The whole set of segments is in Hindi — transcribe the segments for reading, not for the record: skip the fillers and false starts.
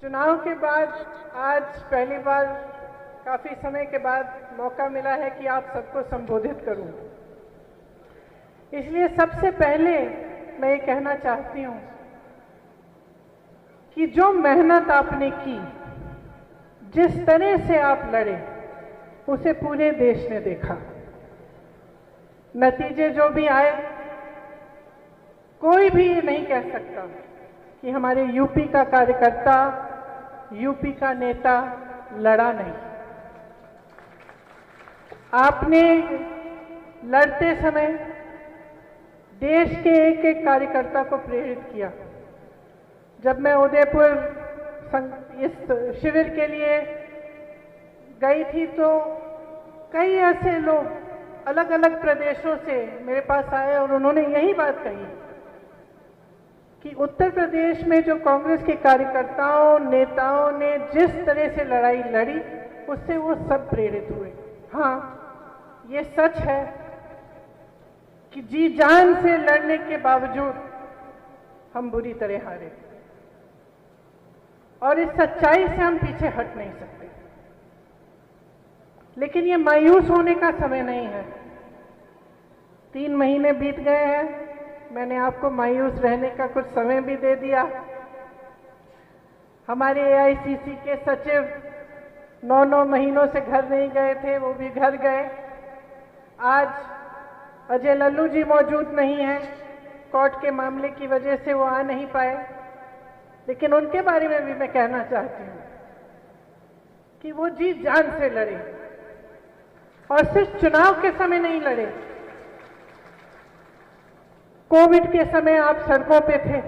चुनाव के बाद आज पहली बार काफी समय के बाद मौका मिला है कि आप सबको संबोधित करूं। इसलिए सबसे पहले मैं ये कहना चाहती हूं कि जो मेहनत आपने की, जिस तरह से आप लड़े, उसे पूरे देश ने देखा। नतीजे जो भी आए, कोई भी ये नहीं कह सकता कि हमारे यूपी का कार्यकर्ता, यूपी का नेता लड़ा नहीं। आपने लड़ते समय देश के एक एक कार्यकर्ता को प्रेरित किया। जब मैं उदयपुर इस शिविर के लिए गई थी तो कई ऐसे लोग अलग अलग प्रदेशों से मेरे पास आए और उन्होंने यही बात कही कि उत्तर प्रदेश में जो कांग्रेस के कार्यकर्ताओं, नेताओं ने जिस तरह से लड़ाई लड़ी, उससे वो सब प्रेरित हुए। हाँ, ये सच है कि जी जान से लड़ने के बावजूद हम बुरी तरह हारे, और इस सच्चाई से हम पीछे हट नहीं सकते। लेकिन ये मायूस होने का समय नहीं है। 3 महीने बीत गए हैं, मैंने आपको मायूस रहने का कुछ समय भी दे दिया। हमारे एआईसीसी के सचिव 9 महीनों से घर नहीं गए थे, वो भी घर गए। आज अजय लल्लू जी मौजूद नहीं हैं, कोर्ट के मामले की वजह से वो आ नहीं पाए, लेकिन उनके बारे में भी मैं कहना चाहती हूँ कि वो जी जान से लड़े, और सिर्फ चुनाव के समय नहीं लड़े। कोविड के समय आप सड़कों पे थे,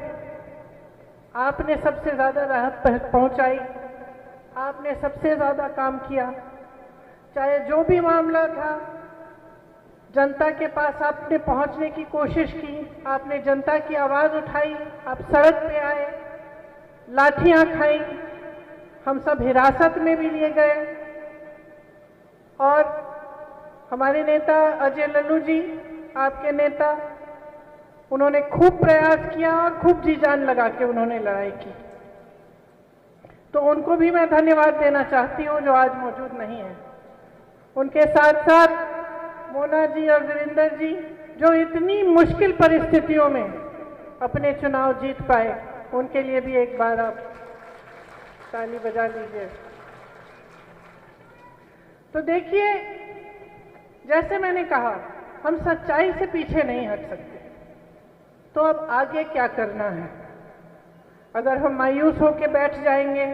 आपने सबसे ज्यादा राहत पहुंचाई, आपने सबसे ज्यादा काम किया। चाहे जो भी मामला था, जनता के पास आपने पहुंचने की कोशिश की, आपने जनता की आवाज उठाई, आप सड़क पे आए, लाठियां खाई, हम सब हिरासत में भी लिए गए। और हमारे नेता अजय लल्लू जी, आपके नेता, उन्होंने खूब प्रयास किया और खूब जी जान लगा के उन्होंने लड़ाई की। तो उनको भी मैं धन्यवाद देना चाहती हूं जो आज मौजूद नहीं है। उनके साथ साथ मोना जी और वीरेंद्र जी, जो इतनी मुश्किल परिस्थितियों में अपने चुनाव जीत पाए, उनके लिए भी एक बार आप ताली बजा लीजिए। तो देखिए, जैसे मैंने कहा, हम सच्चाई से पीछे नहीं हट सकते। तो अब आगे क्या करना है? अगर हम मायूस होकर बैठ जाएंगे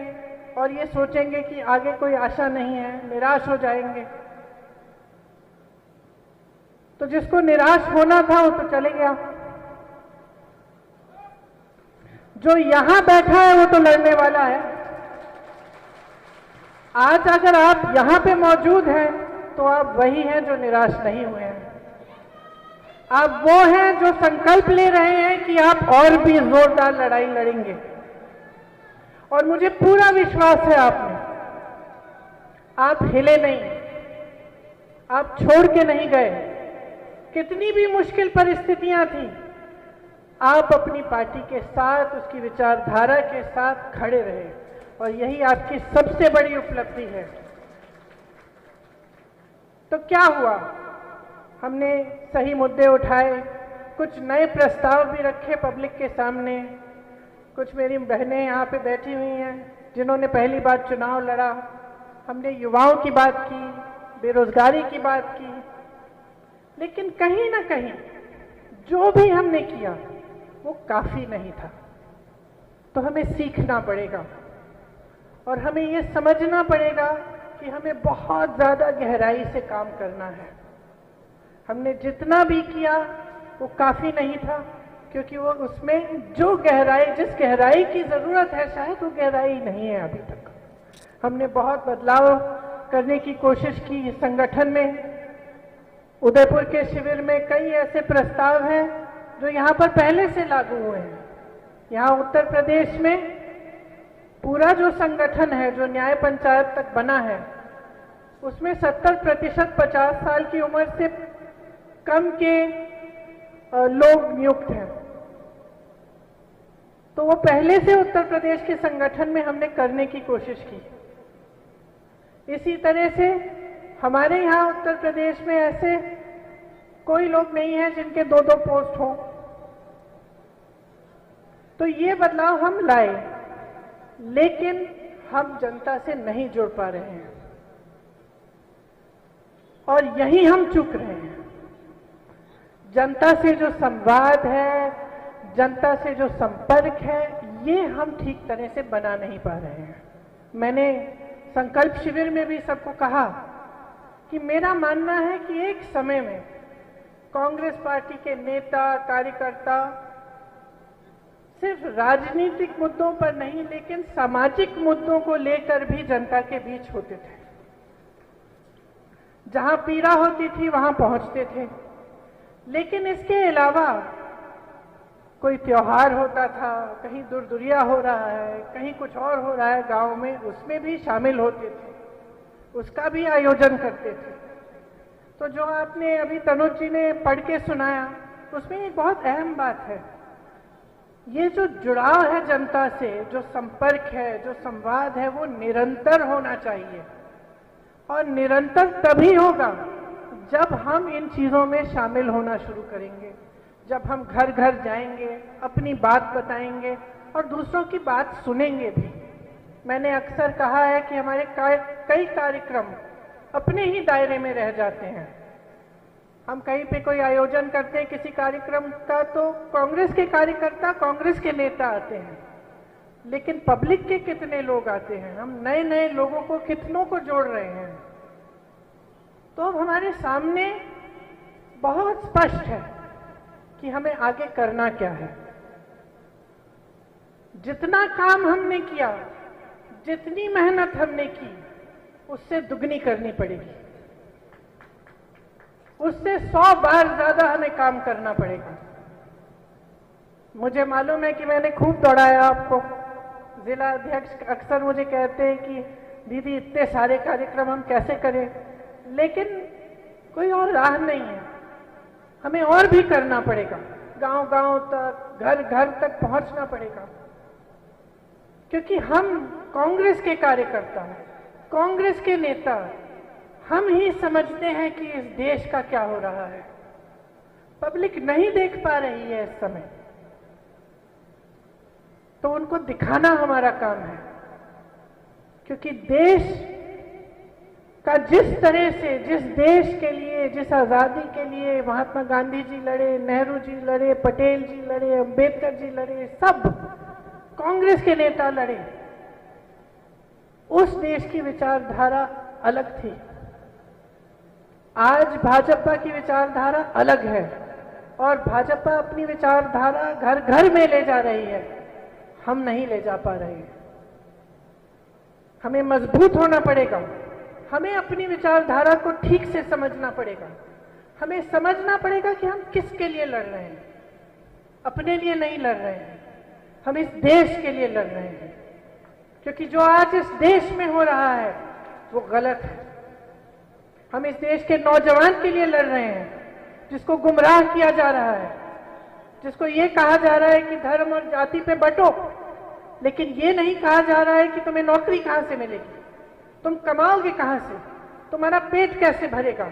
और ये सोचेंगे कि आगे कोई आशा नहीं है, निराश हो जाएंगे, तो जिसको निराश होना था वो तो चले गया। जो यहां बैठा है वो तो लड़ने वाला है। आज अगर आप यहां पे मौजूद हैं तो आप वही हैं जो निराश नहीं हुए हैं। आप वो हैं जो संकल्प ले रहे हैं कि आप और भी जोरदार लड़ाई लड़ेंगे। और मुझे पूरा विश्वास है आप में। आप हिले नहीं, आप छोड़ के नहीं गए। कितनी भी मुश्किल परिस्थितियां थी, आप अपनी पार्टी के साथ, उसकी विचारधारा के साथ खड़े रहे, और यही आपकी सबसे बड़ी उपलब्धि है। तो क्या हुआ? हमने सही मुद्दे उठाए, कुछ नए प्रस्ताव भी रखे पब्लिक के सामने। कुछ मेरी बहनें यहाँ पे बैठी हुई हैं जिन्होंने पहली बार चुनाव लड़ा। हमने युवाओं की बात की, बेरोजगारी की बात की, लेकिन कहीं ना कहीं जो भी हमने किया वो काफी नहीं था। तो हमें सीखना पड़ेगा और हमें ये समझना पड़ेगा कि हमें बहुत ज्यादा गहराई से काम करना है। हमने जितना भी किया वो काफी नहीं था, क्योंकि वो उसमें जो गहराई, जिस गहराई की जरूरत है, शायद वो गहराई नहीं है अभी तक। हमने बहुत बदलाव करने की कोशिश की संगठन में। उदयपुर के शिविर में कई ऐसे प्रस्ताव हैं जो यहाँ पर पहले से लागू हुए हैं। यहाँ उत्तर प्रदेश में पूरा जो संगठन है, जो न्याय पंचायत तक बना है, उसमें 70% 50 साल की उम्र से कम के लोग नियुक्त हैं। तो वो पहले से उत्तर प्रदेश के संगठन में हमने करने की कोशिश की। इसी तरह से हमारे यहाँ उत्तर प्रदेश में ऐसे कोई लोग नहीं हैं जिनके 2-2 पोस्ट हों। तो ये बदलाव हम लाए, लेकिन हम जनता से नहीं जुड़ पा रहे हैं और यही हम चूक रहे हैं। जनता से जो संवाद है, जनता से जो संपर्क है, ये हम ठीक तरह से बना नहीं पा रहे हैं। मैंने संकल्प शिविर में भी सबको कहा कि मेरा मानना है कि एक समय में कांग्रेस पार्टी के नेता कार्यकर्ता सिर्फ राजनीतिक मुद्दों पर नहीं, लेकिन सामाजिक मुद्दों को लेकर भी जनता के बीच होते थे। जहां पीड़ा होती थी वहां पहुंचते थे। लेकिन इसके अलावा कोई त्योहार होता था, कहीं दुर्दुरिया हो रहा है, कहीं कुछ और हो रहा है गांव में, उसमें भी शामिल होते थे, उसका भी आयोजन करते थे। तो जो आपने अभी तनुज जी ने पढ़ के सुनाया, उसमें एक बहुत अहम बात है। ये जो जुड़ाव है जनता से, जो संपर्क है, जो संवाद है, वो निरंतर होना चाहिए। और निरंतर तभी होगा जब हम इन चीजों में शामिल होना शुरू करेंगे, जब हम घर घर जाएंगे, अपनी बात बताएंगे और दूसरों की बात सुनेंगे भी। मैंने अक्सर कहा है कि हमारे कई कार्यक्रम अपने ही दायरे में रह जाते हैं। हम कहीं पे कोई आयोजन करते हैं किसी कार्यक्रम का, तो कांग्रेस के कार्यकर्ता, कांग्रेस के नेता आते हैं, लेकिन पब्लिक के कितने लोग आते हैं? हम नए नए लोगों को कितनों को जोड़ रहे हैं? तो अब हमारे सामने बहुत स्पष्ट है कि हमें आगे करना क्या है। जितना काम हमने किया, जितनी मेहनत हमने की, उससे दुगनी करनी पड़ेगी, उससे 100 बार ज्यादा हमें काम करना पड़ेगा। मुझे मालूम है कि मैंने खूब दौड़ाया आपको। जिला अध्यक्ष अक्सर मुझे कहते हैं कि दीदी इतने सारे कार्यक्रम हम कैसे करें, लेकिन कोई और राह नहीं है, हमें और भी करना पड़ेगा। गांव गांव तक, घर घर तक पहुंचना पड़ेगा, क्योंकि हम कांग्रेस के कार्यकर्ता हैं, कांग्रेस के नेता, हम ही समझते हैं कि इस देश का क्या हो रहा है। पब्लिक नहीं देख पा रही है इस समय, तो उनको दिखाना हमारा काम है। क्योंकि देश का जिस तरह से, जिस देश के लिए, जिस आजादी के लिए महात्मा गांधी जी लड़े, नेहरू जी लड़े, पटेल जी लड़े, अंबेडकर जी लड़े, सब कांग्रेस के नेता लड़े, उस देश की विचारधारा अलग थी। आज भाजपा की विचारधारा अलग है और भाजपा अपनी विचारधारा घर घर में ले जा रही है, हम नहीं ले जा पा रहे हैं। हमें मजबूत होना पड़ेगा, हमें अपनी विचारधारा को ठीक से समझना पड़ेगा, हमें समझना पड़ेगा कि हम किसके लिए लड़ रहे हैं। अपने लिए नहीं लड़ रहे हैं, हम इस देश के लिए लड़ रहे हैं। क्योंकि जो आज इस देश में हो रहा है वो गलत है। हम इस देश के नौजवान के लिए लड़ रहे हैं, जिसको गुमराह किया जा रहा है, जिसको ये कहा जा रहा है कि धर्म और जाति पे बंटो, लेकिन ये नहीं कहा जा रहा है कि तुम्हें नौकरी कहां से मिलेगी, तुम कमाओगे कहां से, तुम्हारा पेट कैसे भरेगा,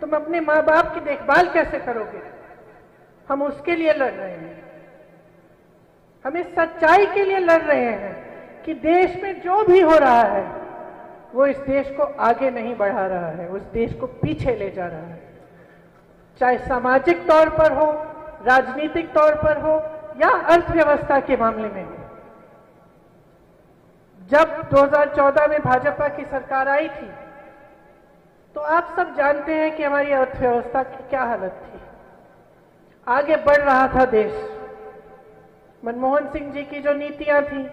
तुम अपने माँ बाप की देखभाल कैसे करोगे। हम उसके लिए लड़ रहे हैं, हम इस सच्चाई के लिए लड़ रहे हैं कि देश में जो भी हो रहा है वो इस देश को आगे नहीं बढ़ा रहा है, उस देश को पीछे ले जा रहा है। चाहे सामाजिक तौर पर हो, राजनीतिक तौर पर हो या अर्थव्यवस्था के मामले में हो। जब 2014 में भाजपा की सरकार आई थी तो आप सब जानते हैं कि हमारी अर्थव्यवस्था की क्या हालत थी। आगे बढ़ रहा था देश, मनमोहन सिंह जी की जो नीतियां थी,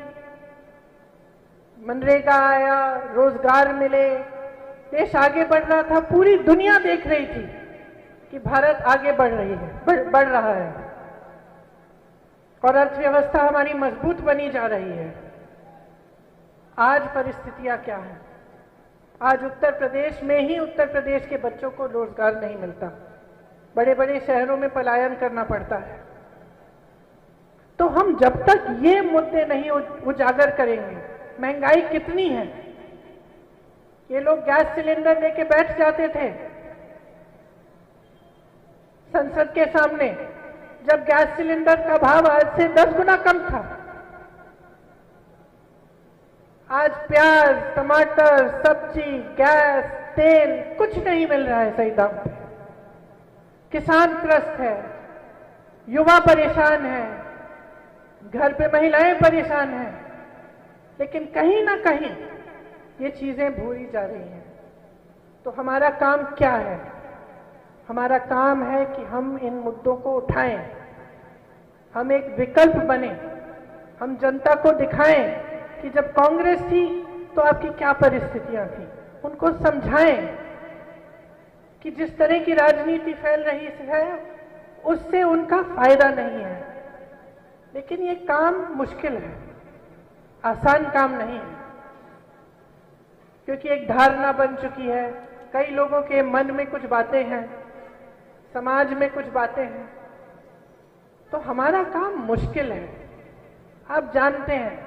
मनरेगा आया, रोजगार मिले, देश आगे बढ़ रहा था। पूरी दुनिया देख रही थी कि भारत आगे बढ़ रही है, बढ़ रहा है और अर्थव्यवस्था हमारी मजबूत बनी जा रही है। आज परिस्थितियां क्या है? आज उत्तर प्रदेश में ही उत्तर प्रदेश के बच्चों को रोजगार नहीं मिलता, बड़े बड़े शहरों में पलायन करना पड़ता है। तो हम जब तक ये मुद्दे नहीं उजागर करेंगे, महंगाई कितनी है, ये लोग गैस सिलेंडर लेके बैठ जाते थे संसद के सामने जब गैस सिलेंडर का भाव आज से 10 गुना कम था। आज प्याज, टमाटर, सब्जी, गैस, तेल कुछ नहीं मिल रहा है सही दाम पे। किसान त्रस्त है, युवा परेशान है, घर पे महिलाएं परेशान हैं, लेकिन कहीं ना कहीं ये चीजें भूली जा रही हैं। तो हमारा काम क्या है? हमारा काम है कि हम इन मुद्दों को उठाएं, हम एक विकल्प बने, हम जनता को दिखाएं कि जब कांग्रेस थी तो आपकी क्या परिस्थितियां थी, उनको समझाएं कि जिस तरह की राजनीति फैल रही है उससे उनका फायदा नहीं है। लेकिन ये काम मुश्किल है, आसान काम नहीं है, क्योंकि एक धारणा बन चुकी है, कई लोगों के मन में कुछ बातें हैं, समाज में कुछ बातें हैं। तो हमारा काम मुश्किल है, आप जानते हैं,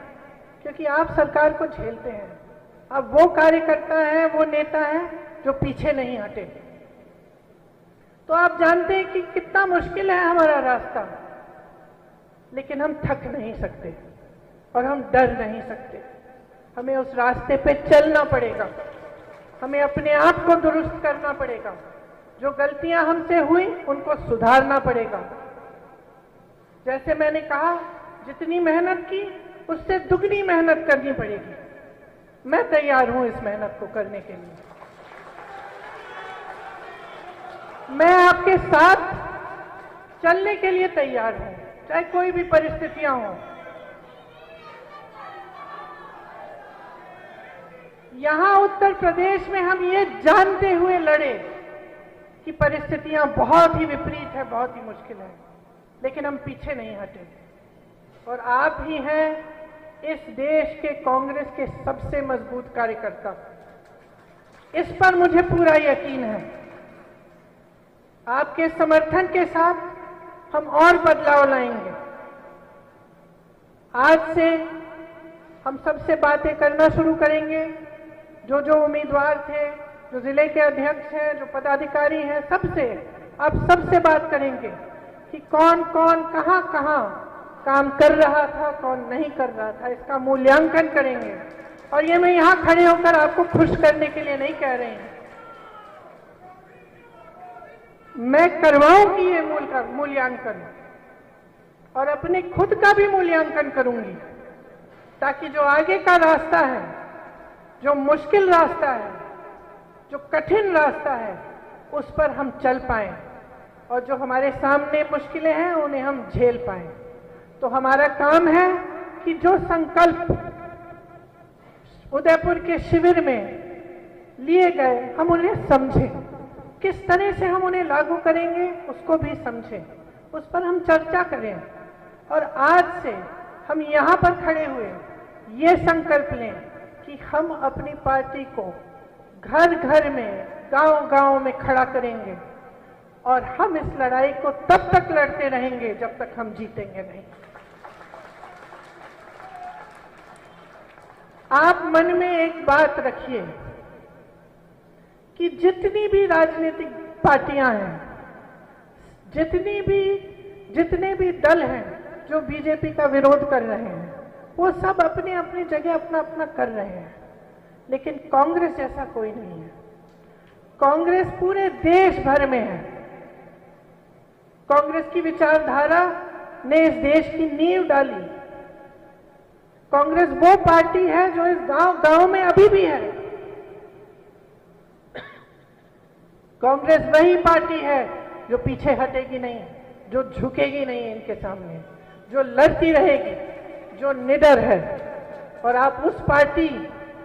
क्योंकि आप सरकार को झेलते हैं। अब वो कार्यकर्ता है, वो नेता है जो पीछे नहीं हटे। तो आप जानते हैं कि कितना मुश्किल है हमारा रास्ता, लेकिन हम थक नहीं सकते और हम डर नहीं सकते। हमें उस रास्ते पे चलना पड़ेगा, हमें अपने आप को दुरुस्त करना पड़ेगा, जो गलतियां हमसे हुई उनको सुधारना पड़ेगा। जैसे मैंने कहा, जितनी मेहनत की उससे दुगनी मेहनत करनी पड़ेगी। मैं तैयार हूं इस मेहनत को करने के लिए। मैं आपके साथ चलने के लिए तैयार हूं, चाहे कोई भी परिस्थितियां हों। यहां उत्तर प्रदेश में हम ये जानते हुए लड़े कि परिस्थितियां बहुत ही विपरीत है, बहुत ही मुश्किल है, लेकिन हम पीछे नहीं हटे। और आप ही हैं इस देश के कांग्रेस के सबसे मजबूत कार्यकर्ता, इस पर मुझे पूरा यकीन है। आपके समर्थन के साथ हम और बदलाव लाएंगे। आज से हम सबसे बातें करना शुरू करेंगे, जो उम्मीदवार थे, जो जिले के अध्यक्ष हैं, जो पदाधिकारी हैं, सबसे अब सबसे बात करेंगे कि कौन कौन कहां कहां काम कर रहा था, कौन नहीं कर रहा था, इसका मूल्यांकन करेंगे। और ये मैं यहां खड़े होकर आपको खुश करने के लिए नहीं कह रही हूं, मैं करवाऊंगी ये मूल्यांकन और अपने खुद का भी मूल्यांकन करूंगी, ताकि जो आगे का रास्ता है, जो मुश्किल रास्ता है, जो कठिन रास्ता है, उस पर हम चल पाएं और जो हमारे सामने मुश्किलें हैं उन्हें हम झेल पाएं। तो हमारा काम है कि जो संकल्प उदयपुर के शिविर में लिए गए हम उन्हें समझें, किस तरह से हम उन्हें लागू करेंगे उसको भी समझें, उस पर हम चर्चा करें। और आज से हम यहाँ पर खड़े हुए ये संकल्प लें कि हम अपनी पार्टी को घर घर में, गांव गांव में खड़ा करेंगे और हम इस लड़ाई को तब तक लड़ते रहेंगे जब तक हम जीतेंगे नहीं। आप मन में एक बात रखिए कि जितनी भी राजनीतिक पार्टियां हैं, जितने भी दल हैं जो बीजेपी का विरोध कर रहे हैं, वो सब अपनी अपनी जगह अपना अपना कर रहे हैं, लेकिन कांग्रेस जैसा कोई नहीं है। कांग्रेस पूरे देश भर में है। कांग्रेस की विचारधारा ने इस देश की नींव डाली। कांग्रेस वो पार्टी है जो इस गांव में अभी भी है। कांग्रेस वही पार्टी है जो पीछे हटेगी नहीं, जो झुकेगी नहीं इनके सामने, जो लड़ती रहेगी, जो निडर है। और आप उस पार्टी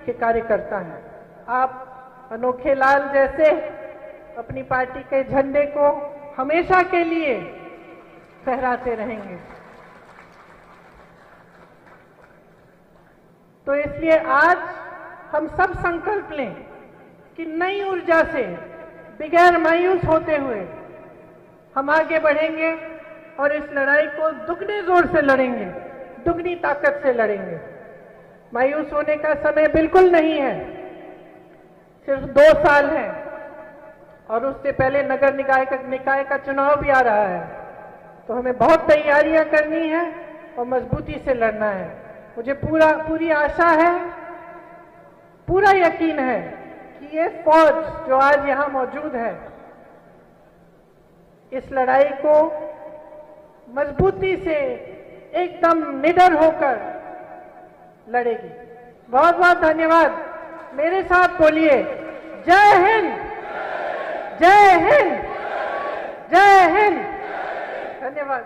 के कार्यकर्ता हैं। आप अनोखे लाल जैसे अपनी पार्टी के झंडे को हमेशा के लिए फहराते रहेंगे। तो इसलिए आज हम सब संकल्प लें कि नई ऊर्जा से, बगैर मायूस होते हुए हम आगे बढ़ेंगे और इस लड़ाई को दुगने जोर से लड़ेंगे, दुगनी ताकत से लड़ेंगे। मायूस होने का समय बिल्कुल नहीं है। सिर्फ 2 साल हैं और उससे पहले नगर निकाय का चुनाव भी आ रहा है, तो हमें बहुत तैयारियां करनी है और मजबूती से लड़ना है। मुझे पूरी आशा है, पूरा यकीन है कि ये फौज जो आज यहां मौजूद है इस लड़ाई को मजबूती से एकदम निडर होकर लड़ेगी। बहुत बहुत धन्यवाद। मेरे साथ बोलिए, जय हिंद, जय हिंद, जय हिंद। धन्यवाद।